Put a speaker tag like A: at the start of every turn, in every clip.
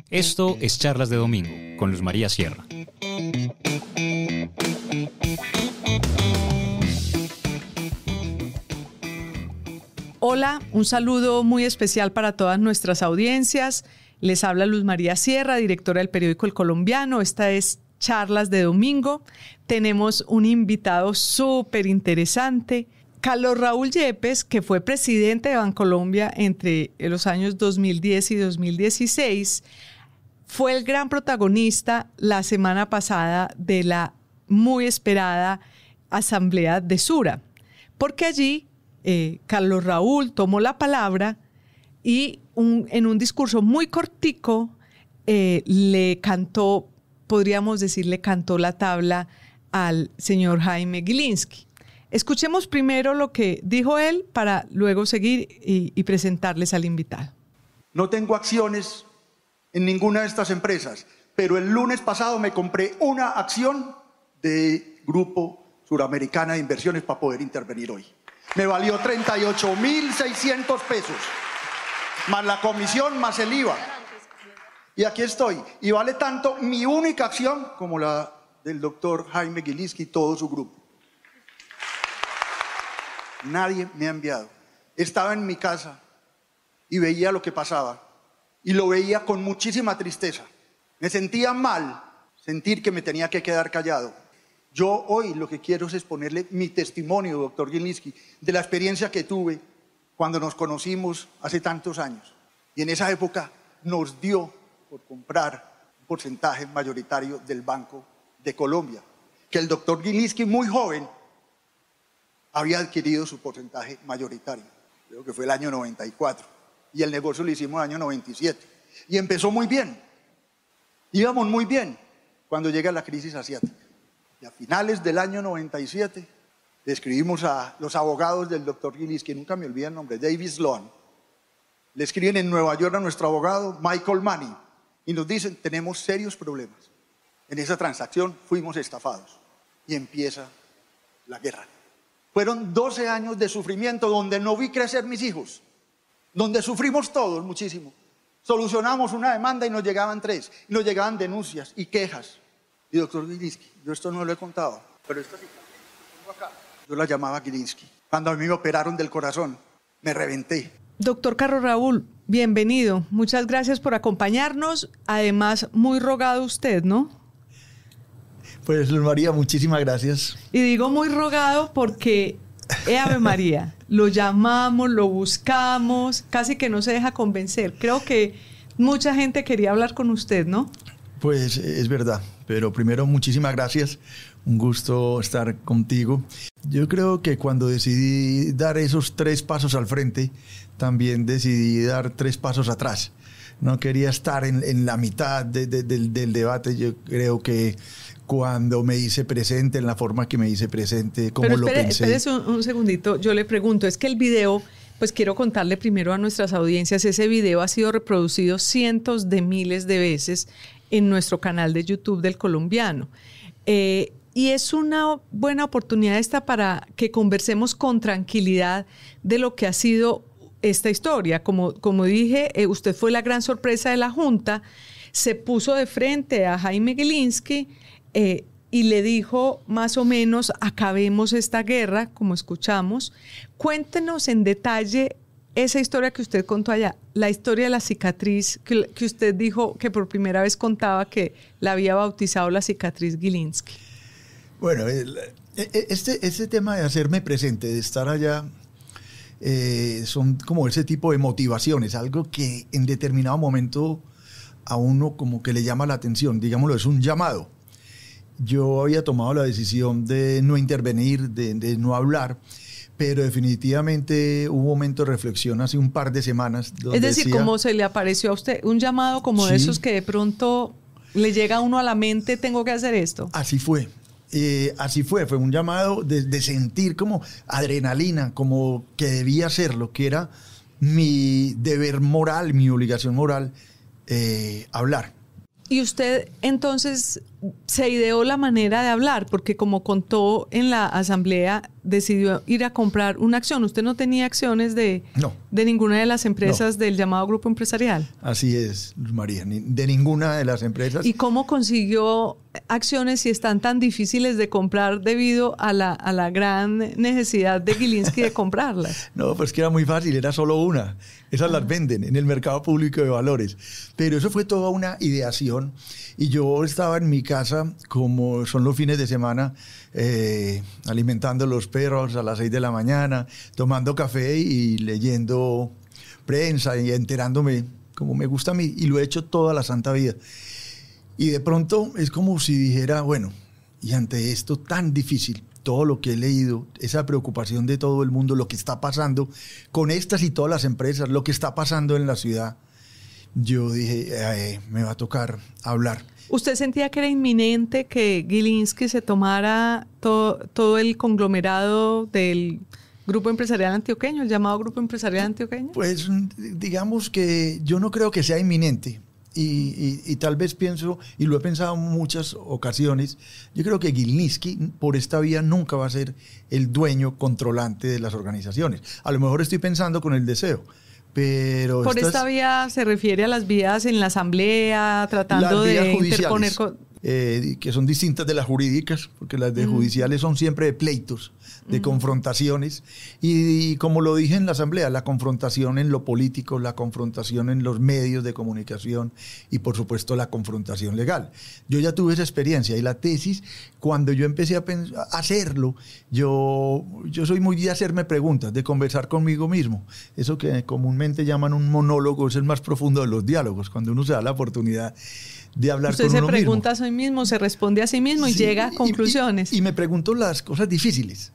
A: Esto es Charlas de Domingo con Luz María Sierra.
B: Hola, un saludo muy especial para todas nuestras audiencias. Les habla Luz María Sierra, directora del periódico El Colombiano. Esta es Charlas de Domingo. Tenemos un invitado súper interesante, Carlos Raúl Yepes, que fue presidente de Bancolombia entre los años 2010 y 2016. Fue el gran protagonista la semana pasada de la muy esperada asamblea de Sura, porque allí Carlos Raúl tomó la palabra y en un discurso muy cortico le cantó, podríamos decir, le cantó la tabla al señor Jaime Gilinski. Escuchemos primero lo que dijo él para luego seguir y presentarles al invitado.
C: No tengo acciones en ninguna de estas empresas, pero el lunes pasado me compré una acción de Grupo Suramericana de Inversiones para poder intervenir hoy. Me valió 38.600 pesos, más la comisión, más el IVA. Y aquí estoy. Y vale tanto mi única acción como la del doctor Jaime Gilinski y todo su grupo. Nadie me ha enviado. Estaba en mi casa y veía lo que pasaba. Y lo veía con muchísima tristeza. Me sentía mal sentir que me tenía que quedar callado. Yo hoy lo que quiero es exponerle mi testimonio, doctor Gilinski, de la experiencia que tuve cuando nos conocimos hace tantos años. Y en esa época nos dio por comprar un porcentaje mayoritario del Banco de Colombia, que el doctor Gilinski, muy joven, había adquirido su porcentaje mayoritario. Creo que fue el año 94. Y el negocio lo hicimos el año 97. Y empezó muy bien. Íbamos muy bien cuando llega la crisis asiática. Y a finales del año 97 le escribimos a los abogados del doctor Gilinski, nunca me olvidé el nombre, David Sloan. Le escriben en Nueva York a nuestro abogado Michael Manning y nos dicen, tenemos serios problemas. En esa transacción fuimos estafados. Y empieza la guerra. Fueron 12 años de sufrimiento donde no vi crecer mis hijos, donde sufrimos todos muchísimo. Solucionamos una demanda y nos llegaban 3, y nos llegaban denuncias y quejas. Y doctor Gilinski, yo esto no lo he contado, pero esta cicatriz que tengo acá, yo la llamaba Gilinski. Cuando a mí me operaron del corazón, me reventé.
B: Doctor Carlos Raúl, bienvenido. Muchas gracias por acompañarnos. Además, muy rogado usted, ¿no?
D: Pues Luz María, muchísimas gracias.
B: Y digo muy rogado porque, Ave María, lo llamamos, lo buscamos, casi que no se deja convencer. Creo que mucha gente quería hablar con usted, ¿no?
D: Pues es verdad, pero primero muchísimas gracias. Un gusto estar contigo. Yo creo que cuando decidí dar esos 3 pasos al frente, también decidí dar 3 pasos atrás. No quería estar en la mitad del debate. Yo creo que cuando me hice presente, en la forma que me hice presente, como lo pensé.
B: Pero espérese un segundito, yo le pregunto, es que el video, pues quiero contarle primero a nuestras audiencias, ese video ha sido reproducido cientos de miles de veces en nuestro canal de YouTube del Colombiano. Y es una buena oportunidad esta para que conversemos con tranquilidad de lo que ha sido esta historia. Como dije, usted fue la gran sorpresa de la Junta, se puso de frente a Jaime Gilinski y le dijo más o menos, acabemos esta guerra, como escuchamos. Cuéntenos en detalle esa historia que usted contó allá, la historia de la cicatriz que usted dijo que por primera vez contaba que la había bautizado la cicatriz Gilinski.
D: Bueno, este tema de hacerme presente, de estar allá, son como ese tipo de motivaciones, algo que en determinado momento a uno como que le llama la atención, digámoslo, es un llamado. Yo había tomado la decisión de no intervenir, de no hablar, pero definitivamente hubo un momento de reflexión hace un par de semanas. Donde
B: es decir, ¿cómo se le apareció a usted? Un llamado como de esos que de pronto le llega a uno a la mente, tengo que hacer esto.
D: Así fue. Fue un llamado de sentir como adrenalina, como que debía hacerlo, que era mi deber moral, mi obligación moral, hablar.
B: Y usted entonces se ideó la manera de hablar, porque como contó en la asamblea, decidió ir a comprar una acción. ¿Usted no tenía acciones de ninguna de las empresas del llamado grupo empresarial?
D: Así es, Luz María, de ninguna de las empresas.
B: ¿Y cómo consiguió acciones si están tan difíciles de comprar debido a la gran necesidad de Gilinski de comprarlas?
D: No, pues que era muy fácil, era solo una. Esas las venden en el mercado público de valores. Pero eso fue toda una ideación. Y yo estaba en mi casa, como son los fines de semana, alimentando los perros a las 6 de la mañana, tomando café y leyendo prensa y enterándome como me gusta a mí. Y lo he hecho toda la santa vida. Y de pronto es como si dijera, bueno, y ante esto tan difícil, todo lo que he leído, esa preocupación de todo el mundo, lo que está pasando con estas y todas las empresas, lo que está pasando en la ciudad, yo dije, me va a tocar hablar.
B: ¿Usted sentía que era inminente que Gilinski se tomara todo el conglomerado del Grupo Empresarial Antioqueño, el llamado Grupo Empresarial Antioqueño?
D: Pues digamos que yo no creo que sea inminente. Y tal vez pienso, y lo he pensado en muchas ocasiones, yo creo que Gilinski por esta vía nunca va a ser el dueño controlante de las organizaciones. A lo mejor estoy pensando con el deseo, pero...
B: Por esta vía se refiere a las vías en la asamblea, tratando de interponer...
D: que son distintas de las jurídicas, porque las de judiciales son siempre de pleitos, de confrontaciones, y como lo dije en la asamblea, la confrontación en lo político, la confrontación en los medios de comunicación y por supuesto la confrontación legal. Yo ya tuve esa experiencia y la tesis, cuando yo empecé a hacerlo, yo soy muy de hacerme preguntas, de conversar conmigo mismo. Eso que comúnmente llaman un monólogo es el más profundo de los diálogos, cuando uno se da la oportunidad de hablar con uno mismo.
B: Usted se pregunta a sí mismo, se responde a sí mismo y llega a conclusiones.
D: Y me pregunto las cosas difíciles.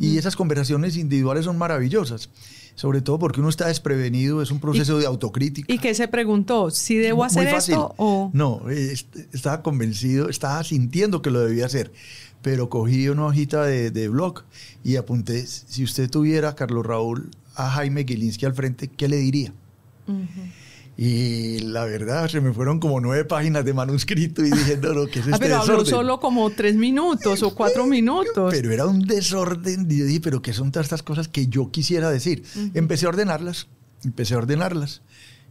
D: Y esas conversaciones individuales son maravillosas. Sobre todo porque uno está desprevenido, es un proceso de autocrítica.
B: ¿Y qué se preguntó? ¿Si debo hacer esto o...?
D: No, estaba convencido, estaba sintiendo que lo debía hacer. Pero cogí una hojita de blog y apunté, si usted tuviera, Carlos Raúl, a Jaime Gilinski al frente, ¿qué le diría? Y la verdad, se me fueron como 9 páginas de manuscrito y dije, no, ¿qué es este
B: pero
D: desorden?
B: habló solo como 3 minutos o 4 minutos.
D: Pero era un desorden. Y yo dije, pero ¿qué son todas estas cosas que yo quisiera decir? Empecé a ordenarlas.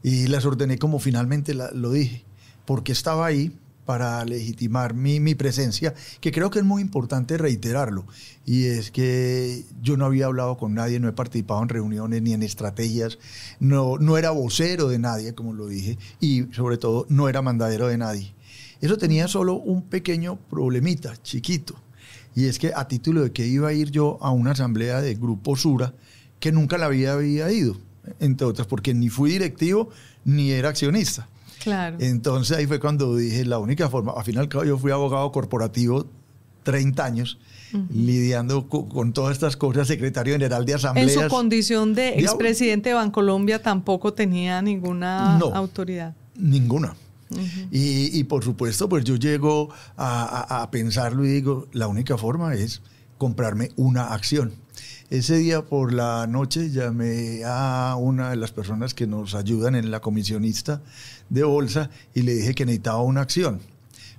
D: Y las ordené como finalmente lo dije. Porque estaba ahí para legitimar mi presencia, que creo que es muy importante reiterarlo. Y es que yo no había hablado con nadie, no he participado en reuniones ni en estrategias, no era vocero de nadie, como lo dije, y sobre todo no era mandadero de nadie. Eso tenía solo un pequeño problemita, chiquito, y es que a título de que iba a ir yo a una asamblea de Grupo Sura, que nunca la había ido, entre otras, porque ni fui directivo ni era accionista.
B: Claro.
D: Entonces ahí fue cuando dije, la única forma, al final yo fui abogado corporativo 30 años, lidiando con todas estas cosas, secretario general de asambleas.
B: En su condición de expresidente de Bancolombia tampoco tenía ninguna autoridad.
D: Ninguna. Y por supuesto, pues yo llego a pensarlo y digo, la única forma es comprarme una acción. Ese día por la noche llamé a una de las personas que nos ayudan en la comisionista de bolsa y le dije que necesitaba una acción.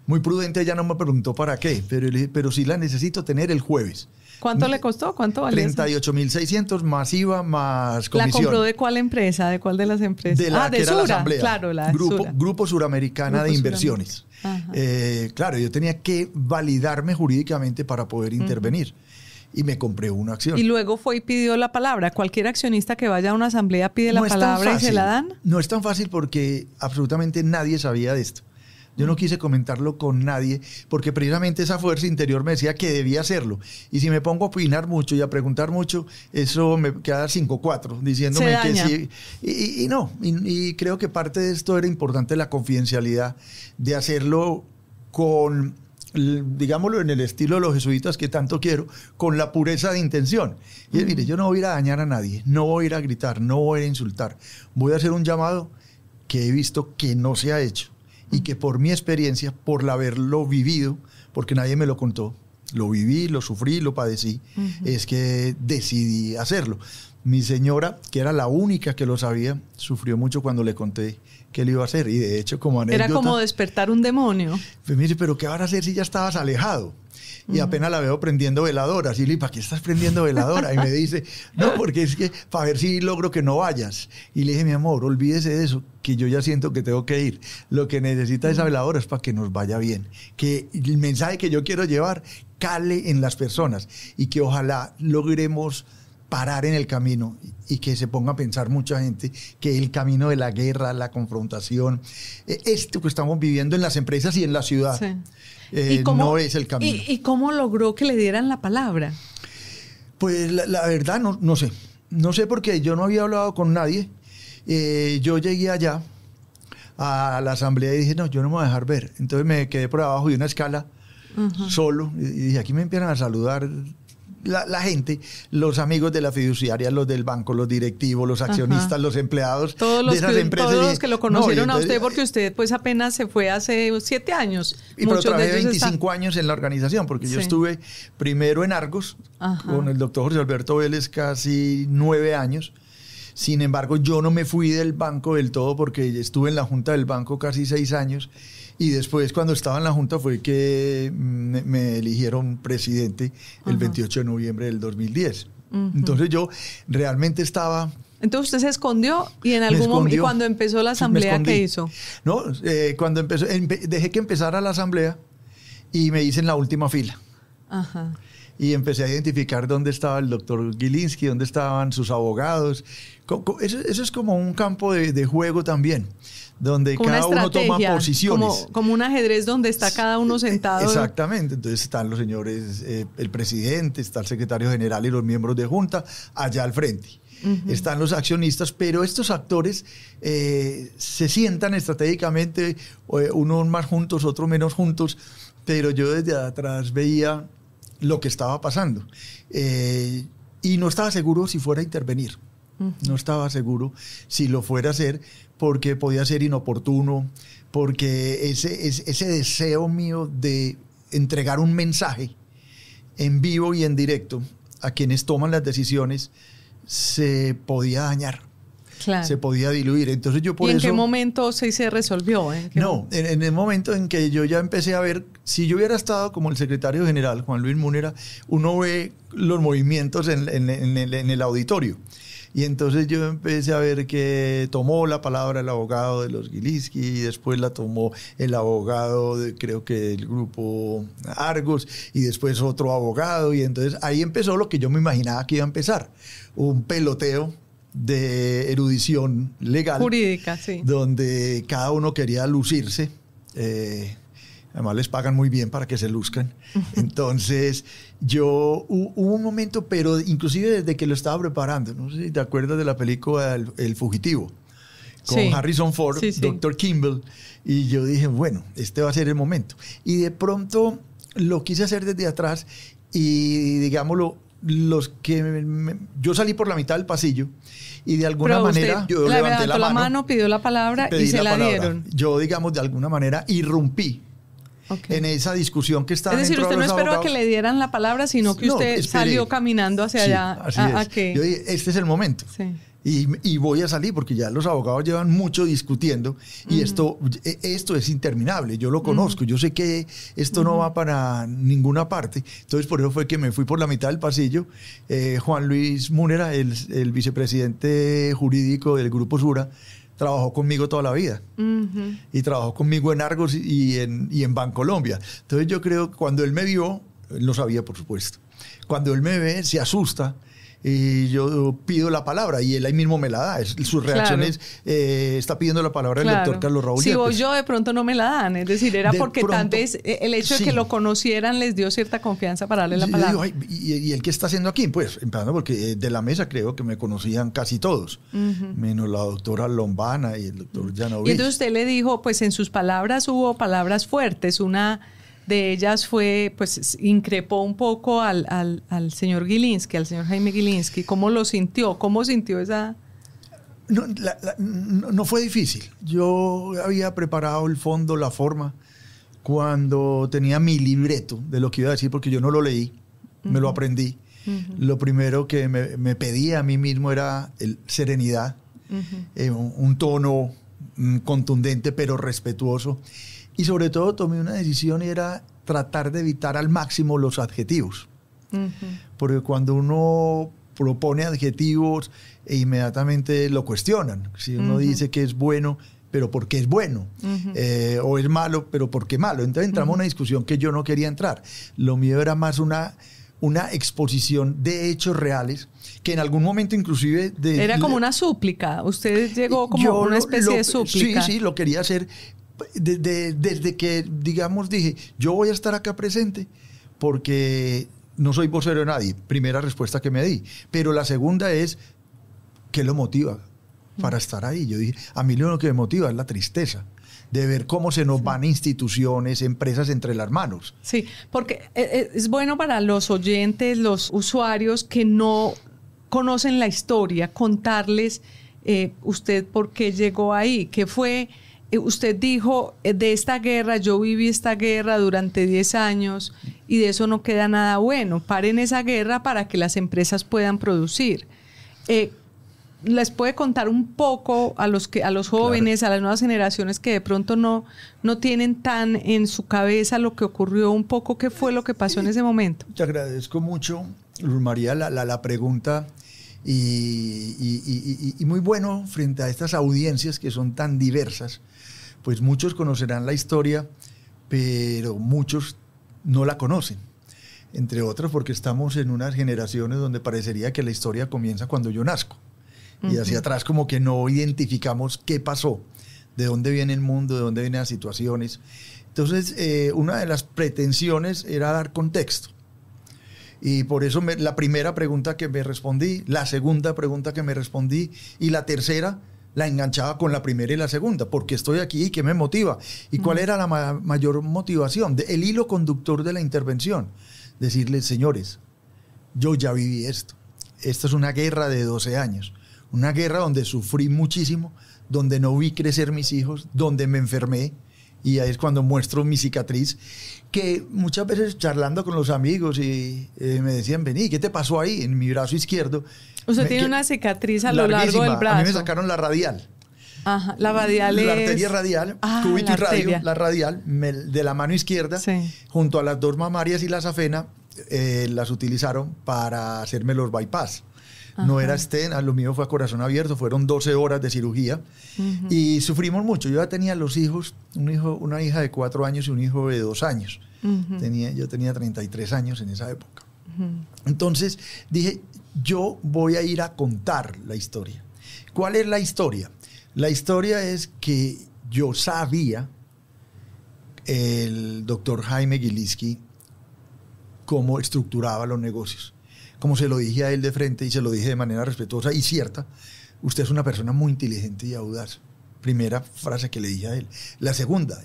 D: Muy prudente, ella no me preguntó para qué, pero le dije, pero sí la necesito tener el jueves.
B: ¿Cuánto le costó? ¿Cuánto vale?
D: 38.600 más IVA más comisión.
B: ¿La compró de cuál empresa? ¿De cuál de las empresas?
D: De la que era
B: Sura.
D: la asamblea.
B: Claro, la Sura.
D: Grupo Suramericana de Inversiones. Claro, yo tenía que validarme jurídicamente para poder intervenir. Y me compré una acción.
B: Y luego fue y pidió la palabra. Cualquier accionista que vaya a una asamblea pide la palabra y se la dan.
D: No es tan fácil porque absolutamente nadie sabía de esto. Yo no quise comentarlo con nadie porque precisamente esa fuerza interior me decía que debía hacerlo. Y si me pongo a opinar mucho y a preguntar mucho, eso me queda 5-4, diciéndome que sí. Y creo que parte de esto era importante la confidencialidad de hacerlo con, digámoslo en el estilo de los jesuitas que tanto quiero, con la pureza de intención. Y mire, yo no voy a ir a dañar a nadie, no voy a ir a gritar, no voy a ir a insultar. Voy a hacer un llamado que he visto que no se ha hecho. Y que por mi experiencia, por haberlo vivido, porque nadie me lo contó, lo viví, lo sufrí, lo padecí, es que decidí hacerlo. Mi señora, que era la única que lo sabía, sufrió mucho cuando le conté qué le iba a hacer. Y de hecho, como anécdota...
B: Era como despertar un demonio.
D: Pues mire, pero ¿qué vas a hacer si ya estabas alejado? Y apenas la veo prendiendo veladoras. Y le digo, ¿para qué estás prendiendo veladora? Y me dice, no, porque es que para ver si logro que no vayas. Y le dije, mi amor, olvídese de eso, que yo ya siento que tengo que ir. Lo que necesita esa veladora es para que nos vaya bien. Que el mensaje que yo quiero llevar cale en las personas y que ojalá logremos parar en el camino y que se ponga a pensar mucha gente que el camino de la guerra, la confrontación, esto que estamos viviendo en las empresas y en la ciudad,
B: Sí.
D: no es el camino.
B: ¿Y cómo logró que le dieran la palabra?
D: Pues la verdad no sé. No sé porque yo no había hablado con nadie. Yo llegué allá a la asamblea y dije, no, yo no me voy a dejar ver. Entonces me quedé por abajo de una escala solo y dije, aquí me empiezan a saludar la gente, los amigos de la fiduciaria, los del banco, los directivos, los accionistas, los empleados
B: todos
D: de esas empresas.
B: Todos los que lo conocieron
D: no,
B: a usted, porque usted pues apenas se fue hace 7 años.
D: Y pero trabajé 25
B: están...
D: años en la organización, porque yo
B: Sí.
D: estuve primero en Argos, con el doctor José Alberto Vélez, casi 9 años. Sin embargo, yo no me fui del banco del todo, porque estuve en la junta del banco casi 6 años. Y después, cuando estaba en la junta, fue que me eligieron presidente el 28 de noviembre del 2010. Entonces yo realmente estaba...
B: Entonces usted se escondió y en algún momento, y cuando empezó la asamblea, ¿qué hizo?
D: No, cuando empezó, dejé que empezara la asamblea y me hice en la última fila.
B: Ajá.
D: Y empecé a identificar dónde estaba el doctor Gilinski, dónde estaban sus abogados. Eso es como un campo de juego también, donde
B: como
D: cada uno toma posiciones.
B: Como un ajedrez donde está cada uno sentado.
D: Exactamente. Entonces están los señores, el presidente, está el secretario general y los miembros de junta allá al frente. Están los accionistas, pero estos actores se sientan estratégicamente, unos más juntos, otros menos juntos, pero yo desde atrás veía lo que estaba pasando y no estaba seguro si fuera a intervenir. No estaba seguro si lo fuera a hacer porque podía ser inoportuno, porque ese deseo mío de entregar un mensaje en vivo y en directo a quienes toman las decisiones se podía dañar.
B: Claro.
D: Se podía diluir. Entonces yo por
B: ¿Y en
D: eso...
B: qué momento se resolvió?
D: No, en el momento en que yo ya empecé a ver, si yo hubiera estado como el secretario general, Juan Luis Múnera, uno ve los movimientos en el auditorio. Y entonces yo empecé a ver que tomó la palabra el abogado de los Gilinski y después la tomó el abogado creo que del grupo Argos y después otro abogado. Y entonces ahí empezó lo que yo me imaginaba que iba a empezar, un peloteo de erudición legal.
B: Jurídica, sí.
D: Donde cada uno quería lucirse. Además les pagan muy bien para que se luzcan. Entonces hubo un momento, pero inclusive desde que lo estaba preparando, no sé si te acuerdas de la película El Fugitivo, con
B: Sí.
D: Harrison Ford,
B: Sí, sí.
D: Dr. Kimball, y yo dije, bueno, este va a ser el momento. Y de pronto lo quise hacer desde atrás y digámoslo, yo salí por la mitad del pasillo y de alguna manera yo levanté
B: la mano, pidió la palabra y se la dieron.
D: Yo, digamos, de alguna manera irrumpí en esa discusión que estaba.
B: Es decir, usted no esperó a que le dieran la palabra, sino que usted salió caminando hacia allá.
D: Así
B: ¿A
D: es.
B: qué?
D: Yo dije, este es el momento.
B: Sí.
D: Y voy a salir porque ya los abogados llevan mucho discutiendo y esto es interminable. Yo lo conozco, yo sé que esto no va para ninguna parte. Entonces por eso fue que me fui por la mitad del pasillo. Juan Luis Múnera, el vicepresidente jurídico del Grupo Sura, trabajó conmigo toda la vida y trabajó conmigo en Argos y en Bancolombia. Entonces yo creo que cuando él me vio, él lo sabía por supuesto, cuando él me ve se asusta y yo pido la palabra y él ahí mismo me la da. Su reacción es, está pidiendo la palabra el doctor Carlos Raúl
B: Si
D: Yepes.
B: voy yo, de pronto no me la dan. Es decir, era
D: De
B: porque
D: pronto,
B: tal vez el hecho de que lo conocieran les dio cierta confianza para darle la palabra.
D: Digo, ¿y él qué está haciendo aquí? Pues, empezando porque de la mesa creo que me conocían casi todos, menos la doctora Lombana y el doctor Janovic.
B: Y entonces usted le dijo, pues en sus palabras hubo palabras fuertes. Una de ellas fue, pues increpó un poco al señor Gilinski, al señor Jaime Gilinski. ¿Cómo lo sintió? ¿Cómo sintió esa...?
D: No fue difícil. Yo había preparado el fondo, la forma, cuando tenía mi libreto de lo que iba a decir, porque yo no lo leí, me lo aprendí. Lo primero que me pedía a mí mismo era serenidad, un tono contundente pero respetuoso. Y sobre todo tomé una decisión y era tratar de evitar al máximo los adjetivos. Porque cuando uno propone adjetivos inmediatamente lo cuestionan. Si uno dice que es bueno, pero ¿por qué es bueno? O es malo, pero ¿por qué malo? Entonces entramos en una discusión que yo no quería entrar. Lo mío era más una exposición de hechos reales que en algún momento inclusive...
B: Era como una súplica. Usted llegó como una especie de súplica.
D: Sí, lo quería hacer desde que, digamos, dije, yo voy a estar acá presente porque no soy vocero de nadie. Primera respuesta que me di. Pero la segunda es, ¿qué lo motiva para estar ahí? Yo dije, a mí lo que me motiva es la tristeza de ver cómo se nos van instituciones, empresas entre las manos.
B: Sí, porque es bueno para los oyentes, los usuarios que no conocen la historia, contarles usted por qué llegó ahí, qué fue... Usted dijo, de esta guerra, yo viví esta guerra durante 10 años y de eso no queda nada bueno. Paren esa guerra para que las empresas puedan producir. ¿Les puede contar un poco a los jóvenes, claro, a las nuevas generaciones que de pronto no tienen tan en su cabeza lo que ocurrió, un poco qué fue lo que pasó en ese momento?
D: Te agradezco mucho, Luz María, la pregunta y muy bueno frente a estas audiencias que son tan diversas. Pues muchos conocerán la historia, pero muchos no la conocen. Entre otros porque estamos en unas generaciones donde parecería que la historia comienza cuando yo nazco. Y hacia atrás como que no identificamos qué pasó, de dónde viene el mundo, de dónde vienen las situaciones. Entonces, una de las pretensiones era dar contexto. Y por eso la primera pregunta que me respondí, la segunda pregunta que me respondí y la tercera la enganchaba con la primera y la segunda. ¿Por qué estoy aquí y qué me motiva? ¿Y cuál era la mayor motivación? El hilo conductor de la intervención. Decirles, señores, yo ya viví esto. Esta es una guerra de 12 años. Una guerra donde sufrí muchísimo, donde no vi crecer mis hijos, donde me enfermé. Y ahí es cuando muestro mi cicatriz, que muchas veces charlando con los amigos y me decían, vení, ¿qué te pasó ahí en mi brazo izquierdo?
B: Usted tiene una cicatriz a lo largo del brazo.
D: A mí me sacaron la radial.
B: Ajá, la radial es...
D: La arteria radial, cúbito y radio, la radial, de la mano izquierda, sí, junto a las dos mamarias y la safena, las utilizaron para hacerme los bypass. Ajá. No era stent, lo mío fue a corazón abierto, fueron 12 horas de cirugía y sufrimos mucho. Yo ya tenía los hijos, una hija de 4 años y un hijo de 2 años. Yo tenía 33 años en esa época. Entonces dije, yo voy a ir a contar la historia. ¿Cuál es la historia? La historia es que yo sabía, el doctor Jaime Gilinski, cómo estructuraba los negocios. Como se lo dije a él de frente y se lo dije de manera respetuosa y cierta, usted es una persona muy inteligente y audaz. Primera frase que le dije a él. La segunda,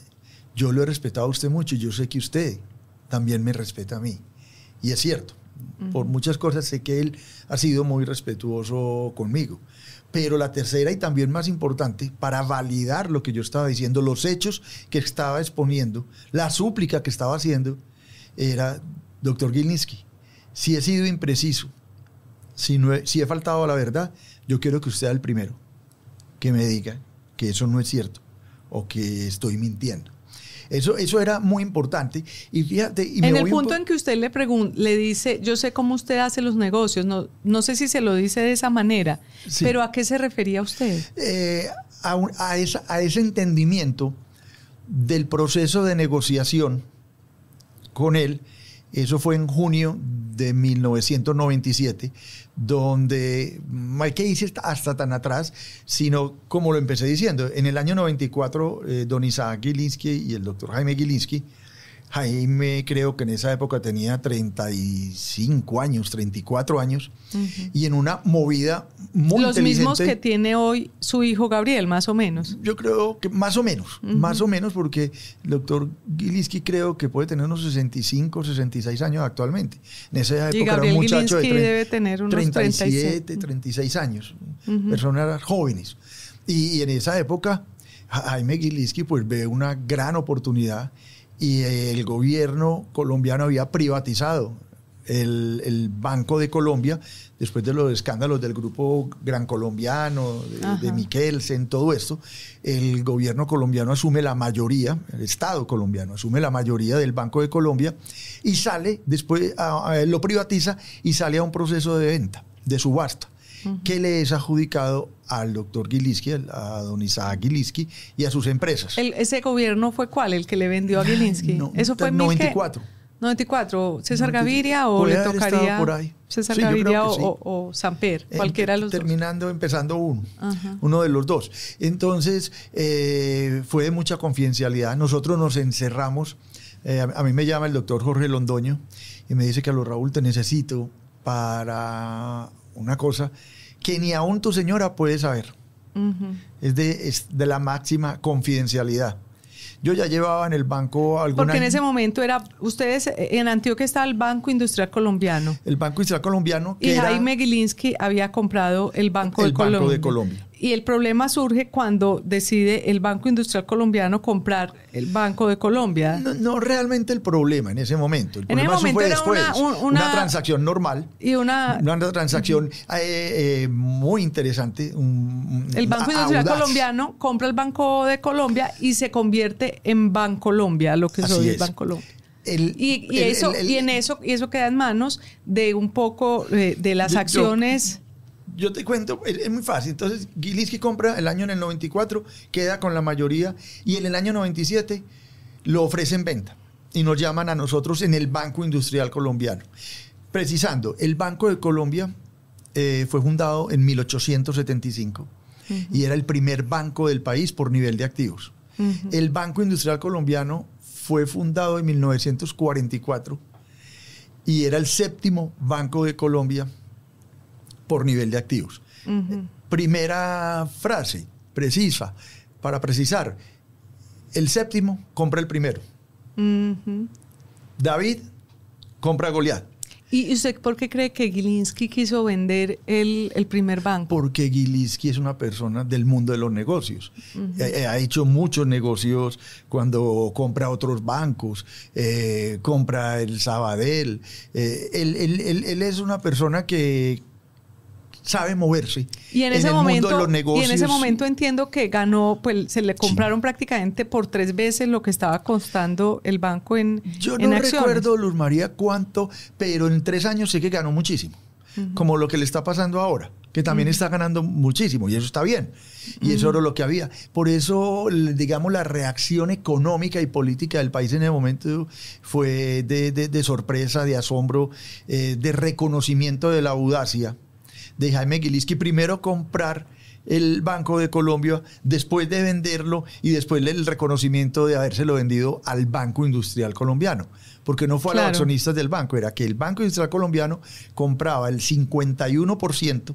D: yo lo he respetado a usted mucho y yo sé que usted también me respeta a mí. Y es cierto, por muchas cosas sé que él ha sido muy respetuoso conmigo. Pero la tercera y también más importante, para validar lo que yo estaba diciendo, los hechos que estaba exponiendo, la súplica que estaba haciendo, era, doctor Gilinski, si he sido impreciso, si he faltado a la verdad, yo quiero que usted sea el primero que me diga que eso no es cierto o que estoy mintiendo. Eso era muy importante. Y fíjate, y
B: en el punto en que usted le dice, yo sé cómo usted hace los negocios, no sé si se lo dice de esa manera, sí, pero ¿a qué se refería usted?
D: A ese entendimiento del proceso de negociación con él. Eso fue en junio de 1997, donde no hay que irse hasta tan atrás, sino como lo empecé diciendo, en el año 94, don Isaac Gilinski y el doctor Jaime Gilinski, Jaime creo que en esa época tenía 35 años, 34 años, y en una movida muy
B: los
D: inteligente.
B: Los mismos que tiene hoy su hijo Gabriel, más o menos.
D: Yo creo que más o menos, porque el doctor Gilinski creo que puede tener unos 65, 66 años actualmente. En esa época era un muchacho de
B: debe tener unos
D: 37, 36 años, personas jóvenes. Y en esa época Jaime Gilinski pues ve una gran oportunidad y el gobierno colombiano había privatizado el Banco de Colombia, después de los escándalos del grupo Gran Colombiano, de Mikkelsen, todo esto, el gobierno colombiano asume la mayoría, el Estado colombiano asume la mayoría del Banco de Colombia y sale, después lo privatiza y sale a un proceso de venta, de subasta, que le es adjudicado al doctor Gilinski, a don Isaac Gilinski y a sus empresas.
B: ¿Ese gobierno fue cuál? ¿El que le vendió a Gilinski?
D: No,
B: ¿Eso fue en
D: 94.
B: 94, ¿César Gaviria o le tocaría
D: por ahí.
B: César
D: Sí,
B: Gaviria
D: sí.
B: o Samper? Cualquiera de los
D: empezando uno de los dos. Entonces, fue de mucha confidencialidad. Nosotros nos encerramos. A mí me llama el doctor Jorge Londoño y me dice que a lo Raúl te necesito para una cosa que ni aún tu señora puede saber. Es de la máxima confidencialidad. Yo ya llevaba en el banco algún
B: Porque
D: año.
B: en ese momento ustedes en Antioquia estaba el Banco Industrial Colombiano.
D: El Banco Industrial Colombiano.
B: Y Jaime Gilinski había comprado el Banco de Colombia. Y el problema surge cuando decide el Banco Industrial Colombiano comprar el Banco de Colombia.
D: No realmente el problema en ese momento. El
B: en ese momento
D: fue
B: era
D: después. Una transacción normal.
B: Y una
D: transacción muy interesante.
B: El Banco Industrial Colombiano compra el Banco de Colombia y se convierte en Bancolombia, lo que soy el Bancolombia. Eso queda en manos de un poco de las acciones.
D: Yo te cuento, es muy fácil. Entonces, Gilinski compra el año en el 94, queda con la mayoría, y en el año 97 lo ofrece en venta. Y nos llaman a nosotros en el Banco Industrial Colombiano. Precisando, el Banco de Colombia fue fundado en 1875 y era el primer banco del país por nivel de activos. El Banco Industrial Colombiano fue fundado en 1944 y era el séptimo Banco de Colombia por nivel de activos. Primera frase precisa, para precisar, el séptimo compra el primero. David compra a Goliat.
B: ¿Y usted por qué cree que Gilinski quiso vender el primer banco?
D: Porque Gilinski es una persona del mundo de los negocios. Ha hecho muchos negocios cuando compra otros bancos, compra el Sabadell. Él es una persona que sabe moverse
B: y en ese momento, mundo de los negocios. Y en ese momento entiendo que ganó, pues se le compraron prácticamente por 3 veces lo que estaba costando el banco en acciones.
D: Yo no recuerdo, Luz María, cuánto, pero en 3 años sé que ganó muchísimo. Como lo que le está pasando ahora, que también está ganando muchísimo, y eso está bien. Y eso era lo que había. Por eso, digamos, la reacción económica y política del país en ese momento fue de sorpresa, de asombro, de reconocimiento de la audacia de Jaime Gilinski, primero comprar el Banco de Colombia, después de venderlo y después el reconocimiento de habérselo vendido al Banco Industrial Colombiano. Porque no fue a los accionistas del banco, era que el Banco Industrial Colombiano compraba el 51%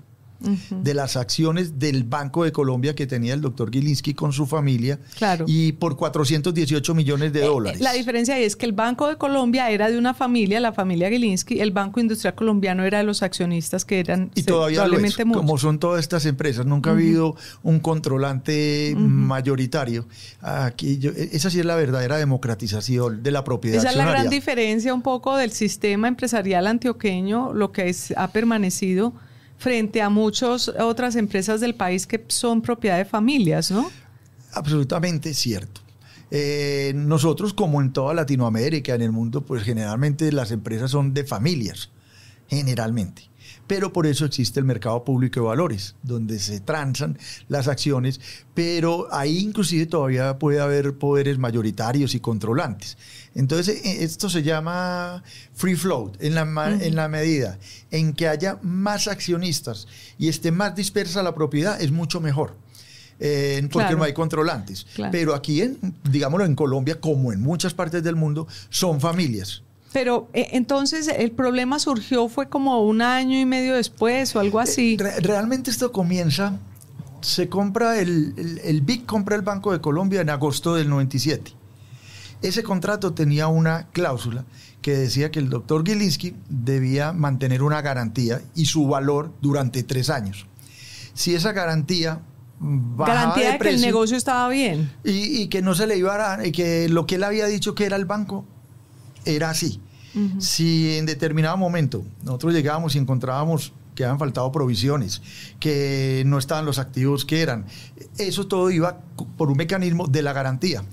D: de las acciones del Banco de Colombia que tenía el doctor Gilinski con su familia, y por $418 millones.
B: La diferencia ahí es que el Banco de Colombia era de una familia, la familia Gilinski, el Banco Industrial Colombiano era de los accionistas que eran
D: y todavía probablemente lo es, como son todas estas empresas. Nunca ha habido un controlante mayoritario. Aquí esa sí es la verdadera democratización de la propiedad accionaria.
B: Esa es la gran diferencia un poco del sistema empresarial antioqueño, lo que ha permanecido frente a muchas otras empresas del país que son propiedad de familias, ¿no?
D: Absolutamente cierto. Nosotros, como en toda Latinoamérica, en el mundo, pues generalmente las empresas son de familias, generalmente. Pero por eso existe el mercado público de valores, donde se transan las acciones, pero ahí inclusive todavía puede haber poderes mayoritarios y controlantes. Entonces, esto se llama free float, en la medida en que haya más accionistas y esté más dispersa la propiedad, es mucho mejor. Porque no hay controlantes. Pero aquí, digámoslo, en Colombia, como en muchas partes del mundo, son familias.
B: Pero entonces el problema surgió, fue como 1 año y medio después o algo así.
D: Realmente esto comienza, se compra el BIC compra el Banco de Colombia en agosto del 97. Ese contrato tenía una cláusula que decía que el doctor Gilinski debía mantener una garantía y su valor durante 3 años. Si esa garantía bajaba de precio,
B: que el negocio estaba bien
D: y que no se le iba a dar, y que lo que él había dicho que era el banco era así. Si en determinado momento nosotros llegábamos y encontrábamos que habían faltado provisiones, que no estaban los activos que eran, eso todo iba por un mecanismo de la garantía.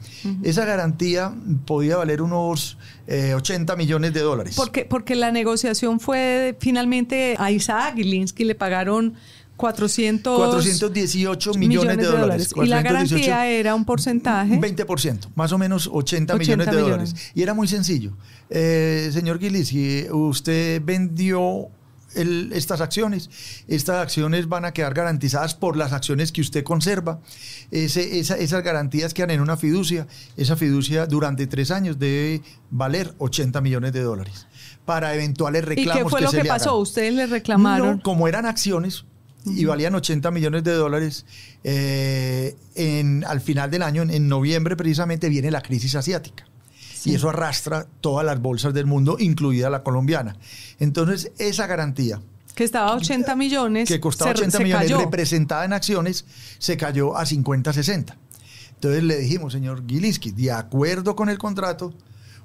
D: Esa garantía podía valer unos 80 millones de dólares.
B: Porque la negociación fue finalmente a Isaac Gilinski le pagaron 418 millones de dólares. Y la garantía era un porcentaje.
D: 20%, más o menos 80 millones de dólares. Y era muy sencillo. Señor Gilinski, usted vendió estas acciones van a quedar garantizadas por las acciones que usted conserva. Esas garantías quedan en una fiducia. Esa fiducia durante 3 años debe valer 80 millones de dólares para eventuales reclamos.
B: ¿Y qué fue lo que pasó? ¿Ustedes le reclamaron?
D: No, como eran acciones y valían 80 millones de dólares, al final del año, en noviembre precisamente, viene la crisis asiática. Sí. Y eso arrastra todas las bolsas del mundo, incluida la colombiana. Entonces, esa garantía,
B: que estaba a 80 millones,
D: que costaba 80 millones, cayó. Representada en acciones, se cayó a 50, 60. Entonces le dijimos, señor Gilinski, de acuerdo con el contrato,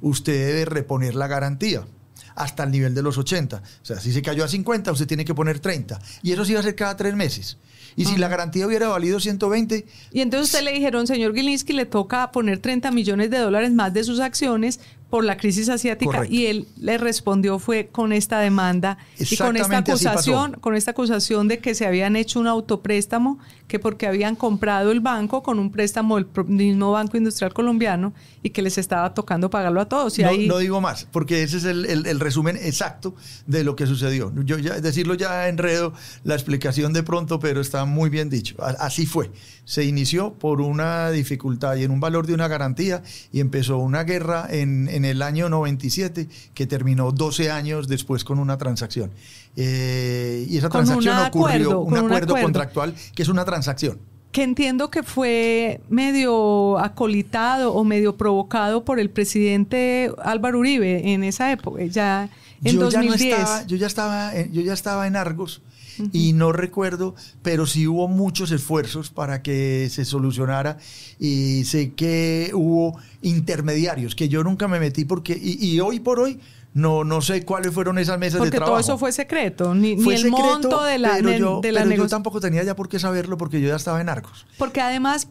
D: usted debe reponer la garantía hasta el nivel de los 80. O sea, si se cayó a 50, usted tiene que poner 30. Y eso sí va a ser cada 3 meses. Y si la garantía hubiera valido 120...
B: Y entonces usted le dijeron, señor Gilinski, le toca poner 30 millones de dólares más de sus acciones por la crisis asiática. Correcto. Y él le respondió fue con esta demanda y con esta acusación de que se habían hecho un autopréstamo, que porque habían comprado el banco con un préstamo del mismo Banco Industrial Colombiano y que les estaba tocando pagarlo a todos. Y
D: no digo más, porque ese es el resumen exacto de lo que sucedió. Yo ya decirlo ya enredo la explicación de pronto, pero está muy bien dicho. Así fue. Se inició por una dificultad y en un valor de una garantía y empezó una guerra en el año 97 que terminó 12 años después con una transacción. Y esa transacción ocurrió, un acuerdo contractual que es una transacción.
B: Que entiendo que fue medio acolitado o medio provocado por el presidente Álvaro Uribe en esa época, ya en 2010.
D: Yo ya estaba en Argos. Y no recuerdo, pero sí hubo muchos esfuerzos para que se solucionara y sé que hubo intermediarios que yo nunca me metí porque y hoy por hoy no sé cuáles fueron esas mesas de trabajo.
B: Porque todo eso fue secreto, ni el monto de la negociación.
D: Yo tampoco tenía ya por qué saberlo porque yo ya estaba en Argos.
B: Porque además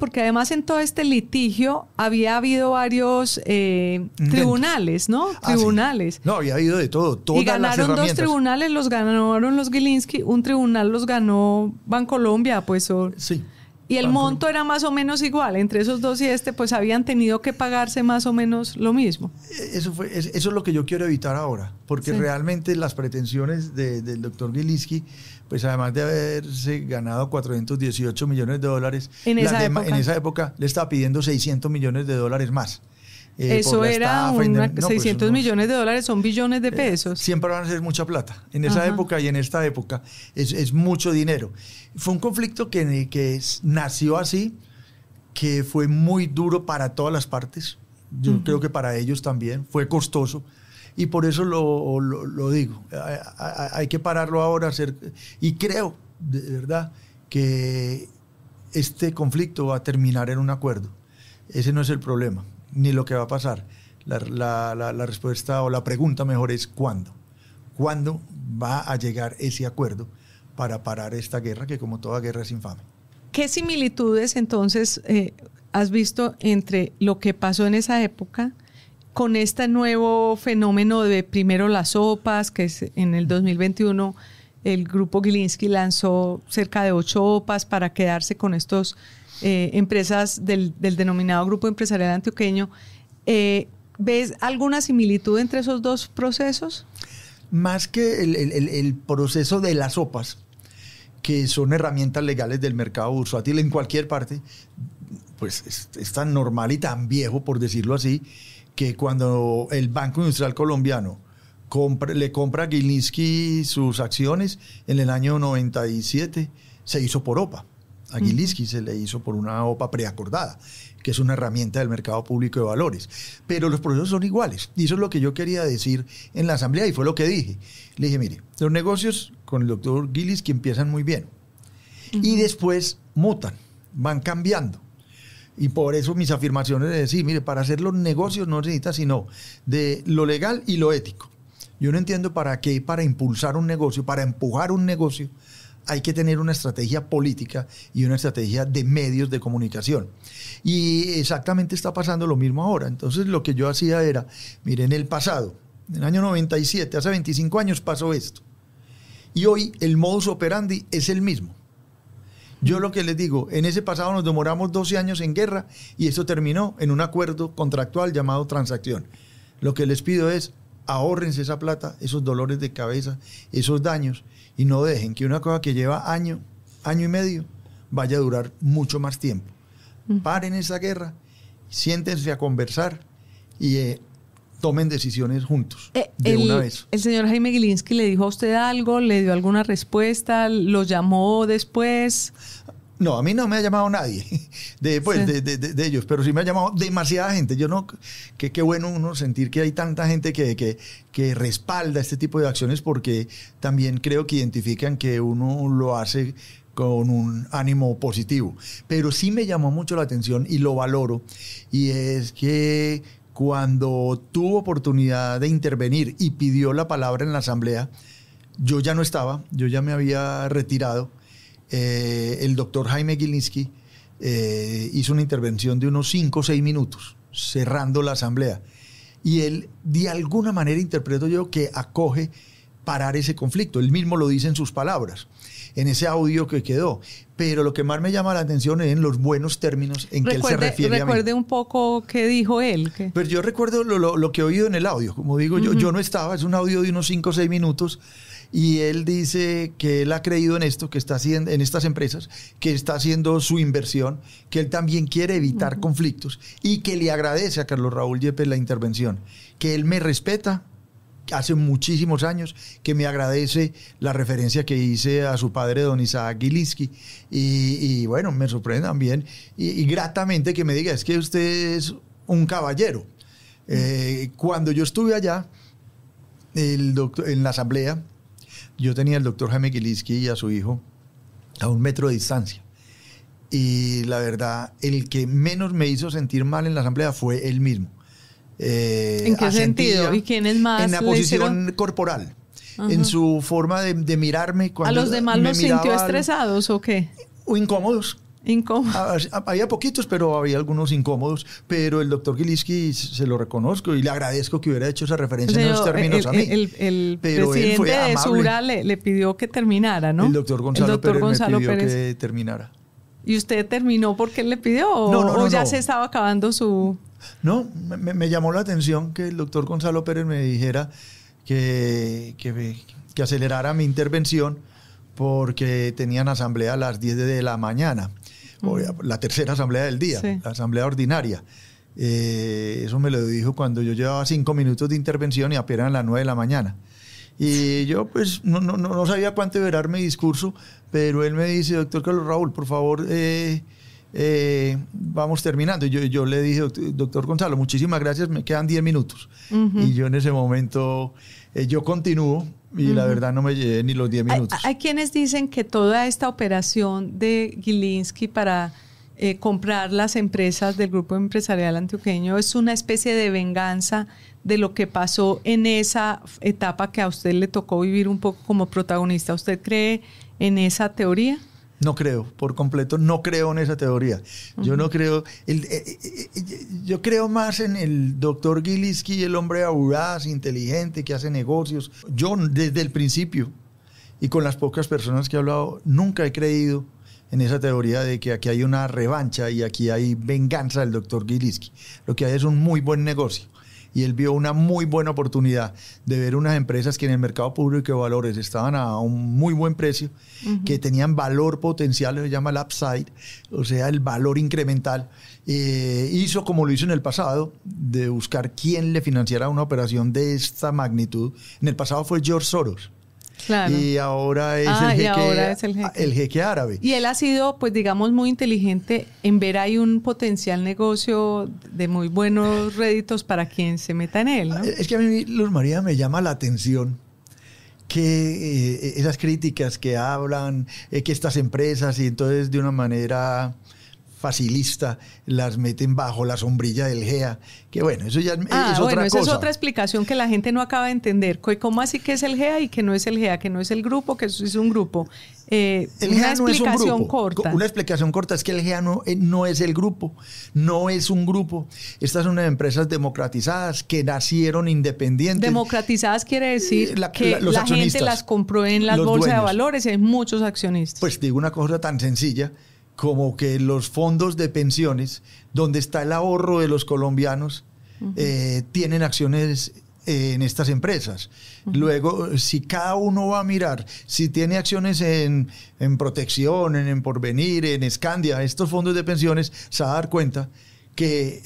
B: en todo este litigio había habido varios tribunales, ¿no? Tribunales.
D: Sí. No, había habido de todo. Todas
B: y ganaron
D: las
B: 2 tribunales, los ganaron los Gilinski, un tribunal los ganó Bancolombia, pues.
D: Sí.
B: Y el monto era más o menos igual, entre esos dos y pues habían tenido que pagarse más o menos lo mismo.
D: Eso es lo que yo quiero evitar ahora, porque realmente las pretensiones del doctor Gilinski, pues además de haberse ganado 418 millones de dólares, en esa época le estaba pidiendo 600 millones de dólares más.
B: Eso era 600 millones de dólares, son billones de pesos.
D: Siempre van a ser mucha plata. En esa época y en esta época es mucho dinero. Fue un conflicto que nació así, que fue muy duro para todas las partes. Yo creo que para ellos también. Fue costoso. Y por eso lo digo. Hay que pararlo ahora. Y creo, de verdad, que este conflicto va a terminar en un acuerdo. Ese no es el problema, ni lo que va a pasar. La respuesta o la pregunta mejor es ¿cuándo? ¿Cuándo va a llegar ese acuerdo para parar esta guerra que como toda guerra es infame?
B: ¿Qué similitudes entonces has visto entre lo que pasó en esa época con este nuevo fenómeno de primero las OPAs, que es en el 2021 el grupo Gilinski lanzó cerca de 8 OPAs para quedarse con estos empresas del denominado Grupo Empresarial Antioqueño? ¿Ves alguna similitud entre esos dos procesos?
D: Más que el proceso de las OPAs, que son herramientas legales del mercado bursátil en cualquier parte, pues es tan normal y tan viejo, por decirlo así, que cuando el Banco Industrial Colombiano le compra a Gilinski sus acciones en el año 97, se hizo por OPA. A Gilinski se le hizo por una OPA preacordada, que es una herramienta del mercado público de valores. Pero los procesos son iguales. Y eso es lo que yo quería decir en la asamblea y fue lo que dije. Le dije, mire, los negocios con el doctor Gilinski empiezan muy bien. Y después mutan, van cambiando. Y por eso mis afirmaciones de decir, mire, para hacer los negocios no se necesita sino de lo legal y lo ético. Yo no entiendo para qué, para impulsar un negocio, para empujar un negocio, hay que tener una estrategia política y una estrategia de medios de comunicación. Y exactamente está pasando lo mismo ahora. Entonces lo que yo hacía era, mire, en el pasado, en el año 97, hace 25 años pasó esto. Y hoy el modus operandi es el mismo. Yo lo que les digo, en ese pasado nos demoramos 12 años en guerra y esto terminó en un acuerdo contractual llamado transacción. Lo que les pido es, ahórrense esa plata, esos dolores de cabeza, esos daños, y no dejen que una cosa que lleva año y medio, vaya a durar mucho más tiempo. Paren esa guerra, siéntense a conversar y tomen decisiones juntos, de una vez.
B: ¿El señor Jaime Gilinski le dijo a usted algo? ¿Le dio alguna respuesta? ¿Lo llamó después?
D: No, a mí no me ha llamado nadie de ellos, pero sí me ha llamado demasiada gente. Yo no, qué bueno uno sentir que hay tanta gente que respalda este tipo de acciones, porque también creo que identifican que uno lo hace con un ánimo positivo. Pero sí me llamó mucho la atención y lo valoro, y es que cuando tuvo oportunidad de intervenir y pidió la palabra en la asamblea, yo ya no estaba, yo ya me había retirado. El doctor Jaime Gilinski hizo una intervención de unos 5 o 6 minutos, cerrando la asamblea. Y él, de alguna manera, interpreto yo, que acoge parar ese conflicto. Él mismo lo dice en sus palabras, en ese audio que quedó. Pero lo que más me llama la atención es en los buenos términos en que él se refiere a mí.
B: Recuerde un poco qué dijo él.
D: Pues yo recuerdo lo que he oído en el audio. Como digo, yo no estaba, es un audio de unos 5 o 6 minutos. Y él dice que él ha creído en esto, que está haciendo en estas empresas, que está haciendo su inversión, que él también quiere evitar conflictos y que le agradece a Carlos Raúl Yepes la intervención, que él me respeta hace muchísimos años, que me agradece la referencia que hice a su padre, don Isaac Gilinski, y bueno, me sorprende también y gratamente que me diga, es que usted es un caballero. Cuando yo estuve allá en la asamblea, yo tenía al doctor Jaime Gilinski y a su hijo a 1 metro de distancia. Y la verdad, el que menos me hizo sentir mal en la asamblea fue él mismo.
B: ¿En qué sentido? ¿Y quién es más?
D: En la posición corporal, en su forma de mirarme. Cuando
B: ¿a los demás los sintió estresados o qué?
D: O incómodos. Había poquitos, pero había algunos incómodos. Pero el doctor Gilinski se lo reconozco y le agradezco que hubiera hecho esa referencia en esos términos a mí.
B: El
D: pero
B: presidente de Sura le pidió que terminara, ¿no?
D: El doctor Gonzalo Pérez me pidió que terminara.
B: ¿Y usted terminó porque él le pidió? ¿O ya se estaba acabando su...?
D: No, me llamó la atención que el doctor Gonzalo Pérez me dijera que acelerara mi intervención porque tenían asamblea a las 10 de la mañana. La tercera asamblea del día, sí. La asamblea ordinaria. Eso me lo dijo cuando yo llevaba 5 minutos de intervención y apenas a las 9 de la mañana. Y yo pues no sabía cuánto durar mi discurso, pero él me dice, doctor Carlos Raúl, por favor, vamos terminando. Y yo le dije, doctor Gonzalo, muchísimas gracias, me quedan 10 minutos. Y yo en ese momento, yo continúo. Y la verdad no me llevé ni los 10 minutos.
B: Hay quienes dicen que toda esta operación de Gilinski para comprar las empresas del Grupo Empresarial Antioqueño es una especie de venganza de lo que pasó en esa etapa que a usted le tocó vivir un poco como protagonista. ¿Usted cree en esa teoría?
D: No creo, por completo, no creo en esa teoría. Yo no creo, yo creo más en el doctor Gilinski, el hombre audaz, inteligente, que hace negocios. Yo desde el principio, y con las pocas personas que he hablado, nunca he creído en esa teoría de que aquí hay una revancha y aquí hay venganza del doctor Gilinski. Lo que hay es un muy buen negocio. Y él vio una muy buena oportunidad de ver unas empresas que en el mercado público de valores estaban a un muy buen precio, que tenían valor potencial, se llama el upside, o sea, el valor incremental. Hizo como lo hizo en el pasado, de buscar quién le financiara una operación de esta magnitud. En el pasado fue George Soros.
B: Claro.
D: Y ahora es el jeque árabe.
B: Y él ha sido, pues digamos, muy inteligente en ver ahí un potencial negocio de muy buenos réditos para quien se meta en él, ¿no?
D: Es que a mí, Luz María, me llama la atención que esas críticas que hablan, que estas empresas, y entonces de una manera facilista, las meten bajo la sombrilla del GEA, que bueno, eso ya es otra
B: bueno, esa
D: cosa.
B: es otra explicación que la gente no acaba de entender. ¿Cómo así que es el GEA y que no es el GEA, que no es el grupo, que eso es un grupo?
D: El
B: Una
D: GEA no es un
B: explicación
D: grupo.
B: corta.
D: Una explicación corta es que el GEA no es el grupo, no es un grupo. Estas son unas empresas democratizadas que nacieron independientes.
B: Democratizadas quiere decir que
D: los
B: la gente
D: accionistas,
B: las compró en las
D: los
B: bolsas de
D: dueños.
B: valores y hay muchos accionistas.
D: Pues digo una cosa tan sencilla como que los fondos de pensiones, donde está el ahorro de los colombianos, tienen acciones en estas empresas. Luego, si cada uno va a mirar, si tiene acciones en Protección, en Porvenir, en Scandia, estos fondos de pensiones, se va a dar cuenta que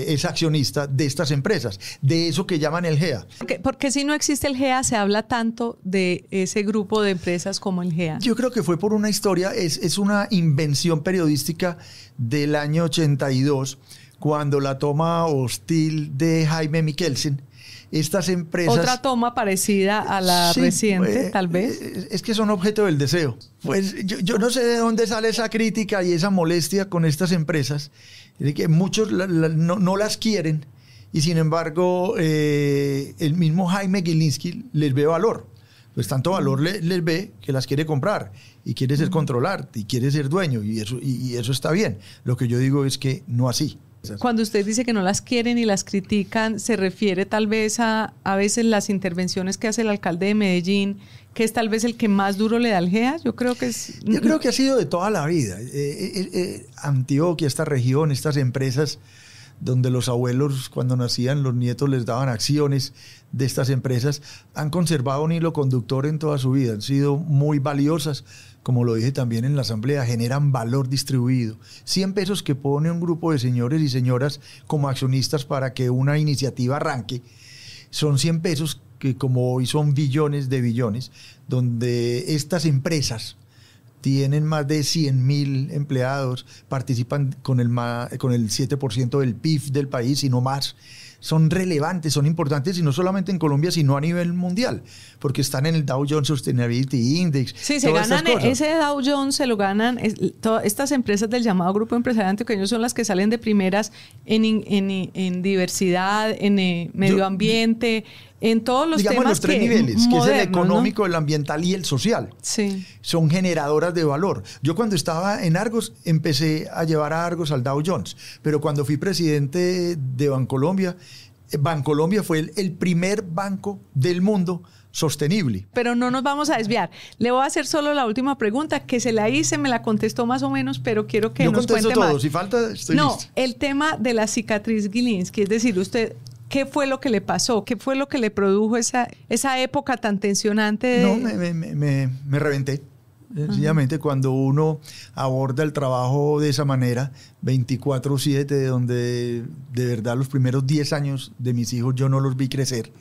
D: es accionista de estas empresas, de eso que llaman el GEA.
B: Porque si no existe el GEA, se habla tanto de ese grupo de empresas como el GEA.
D: Yo creo que fue por una historia, es una invención periodística del año 82, cuando la toma hostil de Jaime Mikkelsen. Estas empresas...
B: Otra toma parecida a la reciente, tal vez.
D: Es que son objeto del deseo. Pues yo no sé de dónde sale esa crítica y esa molestia con estas empresas, de que muchos no las quieren y sin embargo el mismo Jaime Gilinski les ve valor. Pues tanto valor les ve que las quiere comprar y quiere ser controlar y quiere ser dueño y eso está bien. Lo que yo digo es que no así.
B: Cuando usted dice que no las quieren y las critican, ¿se refiere tal vez a veces las intervenciones que hace el alcalde de Medellín, que es tal vez el que más duro le da al GEA? Yo creo que ha sido
D: de toda la vida. Antioquia, esta región, estas empresas donde los abuelos cuando nacían, los nietos les daban acciones de estas empresas, han conservado un hilo conductor en toda su vida, han sido muy valiosas. Como lo dije también en la asamblea, generan valor distribuido. 100 pesos que pone un grupo de señores y señoras como accionistas para que una iniciativa arranque, son 100 pesos que como hoy son billones de billones, donde estas empresas tienen más de 100.000 empleados, participan con el 7% del PIB del país y no más. Son relevantes, son importantes y no solamente en Colombia, sino a nivel mundial, porque están en el Dow Jones Sustainability Index.
B: Sí, se ganan ese Dow Jones, se lo ganan. Todas estas empresas del llamado Grupo Empresarial Antioqueño son las que salen de primeras en diversidad, en medio ambiente, en todos los temas
D: los tres niveles,
B: modernos,
D: que es el económico,
B: ¿no?
D: El ambiental y el social.
B: Sí.
D: Son generadoras de valor. Yo cuando estaba en Argos empecé a llevar a Argos al Dow Jones, pero cuando fui presidente de Bancolombia fue el primer banco del mundo sostenible.
B: Pero no nos vamos a desviar. Le voy a hacer solo la última pregunta, que se la hice, me la contestó más o menos, pero quiero que nos cuente
D: todo.
B: más.
D: Si falta, estoy listo.
B: El tema de la cicatriz Gilinski, es decir, usted... ¿Qué fue lo que le pasó? ¿Qué fue lo que le produjo esa época tan tensionante?
D: No, me reventé. Sencillamente, cuando uno aborda el trabajo de esa manera, 24/7, donde de verdad los primeros 10 años de mis hijos yo no los vi crecer,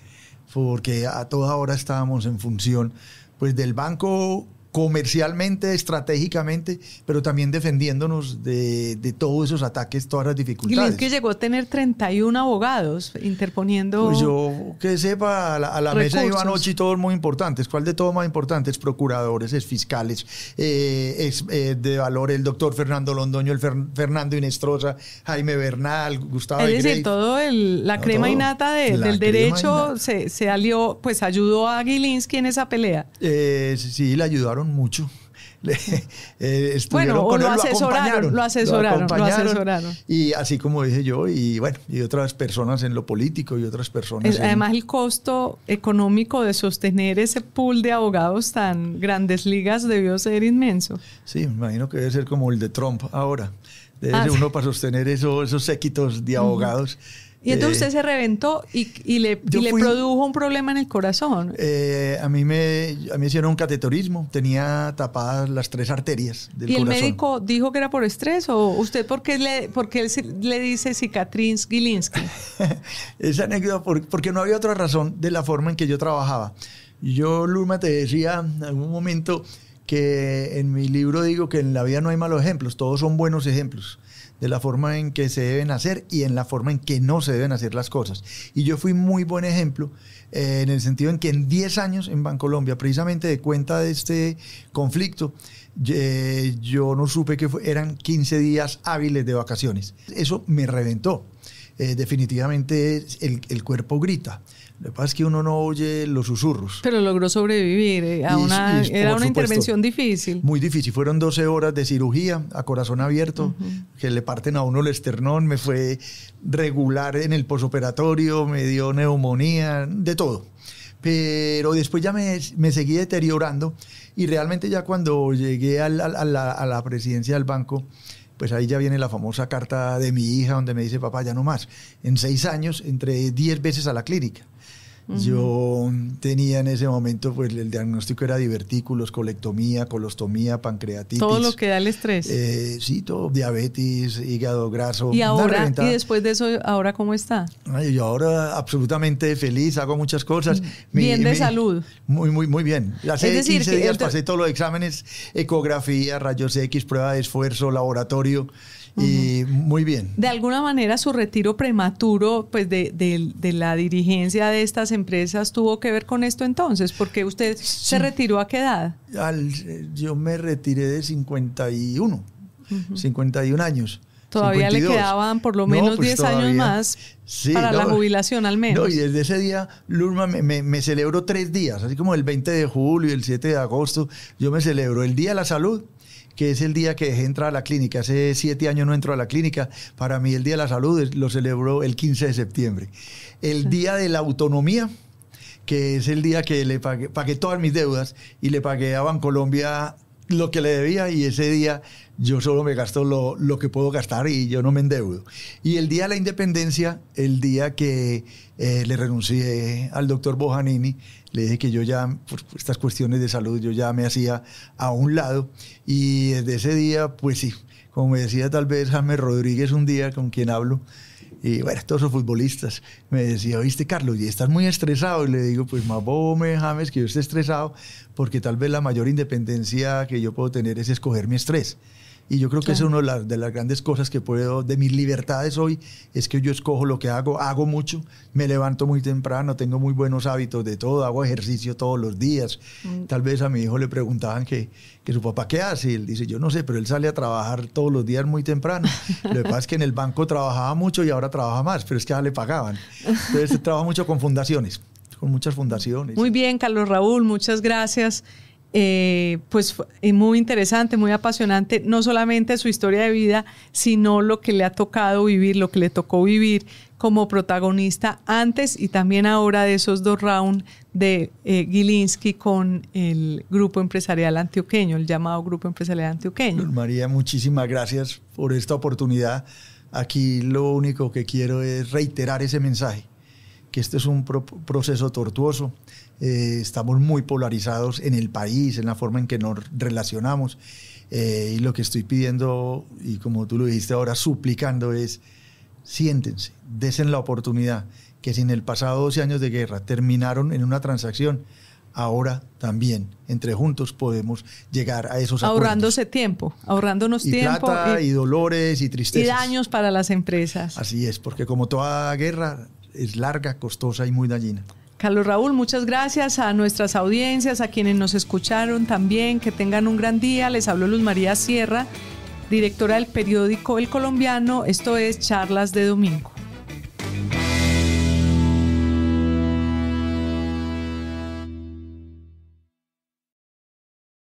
D: porque a toda hora estábamos en función pues del banco, comercialmente, estratégicamente, pero también defendiéndonos de todos esos ataques, todas las dificultades.
B: Gilinski llegó a tener 31 abogados interponiendo.
D: Pues yo que sepa, a la mesa iban 8 y todos muy importantes. ¿Cuál de todos más importantes? Procuradores, fiscales, de valor, el doctor Fernando Londoño, el Fernando Inestrosa, Jaime Bernal, Gustavo
B: Es decir,
D: Grey.
B: la crema innata del derecho se alió, pues ayudó a Gilinski en esa pelea.
D: Sí, le ayudaron mucho.
B: Bueno, o lo asesoraron.
D: Y así como dije yo, y bueno, y otras personas en lo político y otras personas.
B: Además, el costo económico de sostener ese pool de abogados tan grandes ligas debió ser inmenso.
D: Sí, me imagino que debe ser como el de Trump ahora. Debe ser uno para sostener esos séquitos de abogados.
B: Y entonces usted se reventó y le produjo un problema en el corazón.
D: A mí me hicieron un cateterismo, tenía tapadas las 3 arterias del corazón.
B: ¿Y el médico dijo que era por estrés o usted por qué le dice cicatriz Gilinski?
D: Esa anécdota, porque no había otra razón de la forma en que yo trabajaba. Yo, Luma, te decía en algún momento que en mi libro digo que en la vida no hay malos ejemplos, todos son buenos ejemplos de la forma en que se deben hacer y en la forma en que no se deben hacer las cosas. Y yo fui muy buen ejemplo en el sentido en que en 10 años en Bancolombia, precisamente de cuenta de este conflicto, yo no supe que eran 15 días hábiles de vacaciones. Eso me reventó. Definitivamente el cuerpo grita. Lo que pasa es que uno no oye los susurros.
B: Pero logró sobrevivir. Era una intervención difícil.
D: Muy difícil. Fueron 12 horas de cirugía a corazón abierto, que le parten a uno el esternón. Me fue regular en el posoperatorio, me dio neumonía, de todo. Pero después ya me seguí deteriorando y realmente ya cuando llegué a la presidencia del banco, pues ahí ya viene la famosa carta de mi hija donde me dice: papá, ya no más. En 6 años entré 10 veces a la clínica. Yo tenía en ese momento, pues el diagnóstico era divertículos, colectomía, colostomía, pancreatitis.
B: Todo lo que da el estrés.
D: Sí, todo, diabetes, hígado graso.
B: ¿Y ahora, y después de eso, ahora cómo está?
D: Ay, yo ahora absolutamente feliz, hago muchas cosas.
B: Bien de salud.
D: Muy bien. Hace 15 días pasé todos los exámenes, ecografía, rayos X, prueba de esfuerzo, laboratorio. Y muy bien. De
B: alguna manera su retiro prematuro, pues de la dirigencia de estas empresas, tuvo que ver con esto entonces, porque usted se retiró ¿a qué edad?
D: Yo me retiré de 51 años.
B: Todavía
D: 52.
B: Le quedaban por lo menos 10 años más para la jubilación al menos.
D: No, y desde ese día, Lulma, me celebro 3 días, así como el 20 de julio y el 7 de agosto, yo me celebro el Día de la Salud, que es el día que dejé entrar a la clínica. Hace 7 años no entro a la clínica. Para mí el Día de la Salud lo celebro el 15 de septiembre. El Día de la Autonomía, que es el día que le pagué todas mis deudas y le pagué a Bancolombia lo que le debía, y ese día yo solo me gasto lo que puedo gastar y yo no me endeudo. Y el Día de la Independencia, el día que le renuncié al doctor Bojanini, le dije que yo ya, por estas cuestiones de salud, yo ya me hacía a un lado, y desde ese día, pues sí, como me decía tal vez James Rodríguez un día, con quien hablo, y bueno, todos los futbolistas, me decía: oíste, Carlos, y estás muy estresado. Y le digo: pues más bobo me James que yo esté estresado, porque tal vez la mayor independencia que yo puedo tener es escoger mi estrés. Y yo creo que esa es una de las grandes cosas que puedo, de mis libertades hoy, es que yo escojo lo que hago mucho, me levanto muy temprano, tengo muy buenos hábitos de todo, hago ejercicio todos los días. Tal vez a mi hijo le preguntaban que su papá ¿qué hace? Y él dice: yo no sé, pero él sale a trabajar todos los días muy temprano. Lo que pasa es que en el banco trabajaba mucho y ahora trabaja más, pero es que ya le pagaban. Entonces trabaja mucho con fundaciones, con muchas fundaciones.
B: Muy bien, Carlos Raúl, muchas gracias. Pues muy interesante, muy apasionante, no solamente su historia de vida, sino lo que le ha tocado vivir, lo que le tocó vivir como protagonista antes y también ahora de esos 2 rounds de Gilinski con el Grupo Empresarial Antioqueño, el llamado Grupo Empresarial Antioqueño.
D: María, muchísimas gracias por esta oportunidad. Aquí lo único que quiero es reiterar ese mensaje, que este es un proceso tortuoso. Estamos muy polarizados en el país, en la forma en que nos relacionamos, y lo que estoy pidiendo, y como tú lo dijiste ahora, suplicando, es: siéntense, desen la oportunidad, que si en el pasado 12 años de guerra terminaron en una transacción, ahora también, entre juntos, podemos llegar a esos acuerdos.
B: Ahorrándose tiempo, ahorrándonos tiempo.
D: Plata, y dolores, y tristezas.
B: Y daños para las empresas.
D: Así es, porque como toda guerra, es larga, costosa y muy dañina.
B: Carlos Raúl, muchas gracias a nuestras audiencias, a quienes nos escucharon también, que tengan un gran día. Les habló Luz María Sierra, directora del periódico El Colombiano. Esto es Charlas de Domingo.